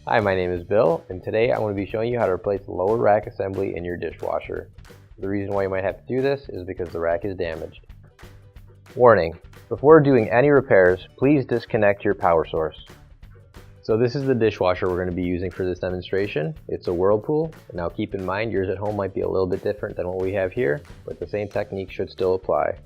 Hi, my name is Bill, and today I'm going to be showing you how to replace the lower rack assembly in your dishwasher. The reason why you might have to do this is because the rack is damaged. Warning: before doing any repairs, please disconnect your power source. So this is the dishwasher we're going to be using for this demonstration. It's a Whirlpool. Now keep in mind yours at home might be a little bit different than what we have here, but the same technique should still apply.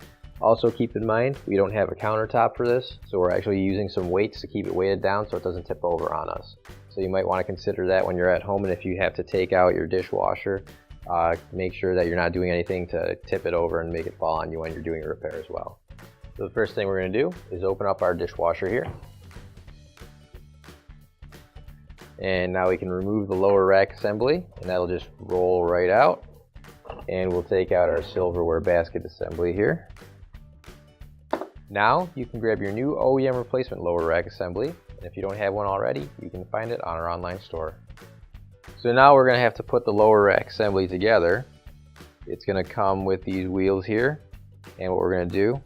Also keep in mind we don't have a countertop for this, so we're actually using some weights to keep it weighted down so it doesn't tip over on us. So you might want to consider that when you're at home, and if you have to take out your dishwasher, make sure that you're not doing anything to tip it over and make it fall on you when you're doing a repair as well. So the first thing we're going to do is open up our dishwasher here. And now we can remove the lower rack assembly, and that'll just roll right out. And we'll take out our silverware basket assembly here. Now you can grab your new OEM replacement lower rack assembly, and if you don't have one already, you can find it on our online store. So now we're going to have to put the lower rack assembly together. It's going to come with these wheels here, and what we're going to do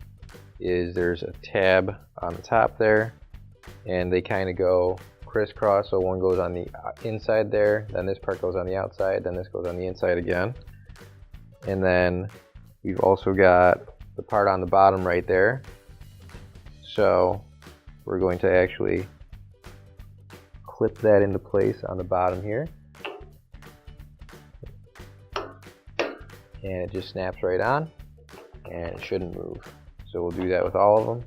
is there's a tab on the top there, and they kind of go crisscross, so one goes on the inside there, then this part goes on the outside, then this goes on the inside again. And then we've also got the part on the bottom right there, so we're going to actually clip that into place on the bottom here, and it just snaps right on and it shouldn't move. So we'll do that with all of them.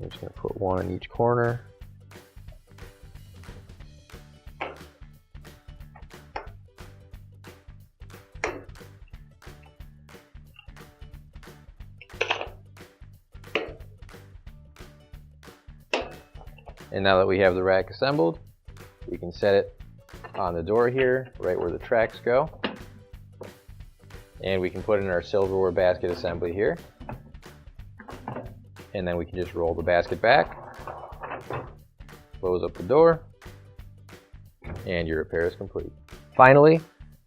I'm just going to put one in each corner. And now that we have the rack assembled, we can set it on the door here, right where the tracks go. And we can put in our silverware basket assembly here. And then we can just roll the basket back, close up the door, and your repair is complete. Finally,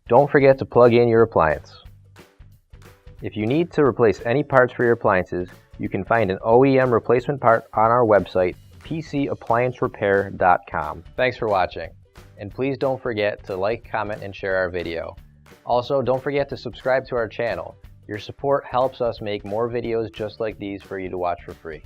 don't forget to plug in your appliance. If you need to replace any parts for your appliances, you can find an OEM replacement part on our website, PCApplianceRepair.com. Thanks for watching, and please don't forget to like, comment, and share our video. Also, don't forget to subscribe to our channel. Your support helps us make more videos just like these for you to watch for free.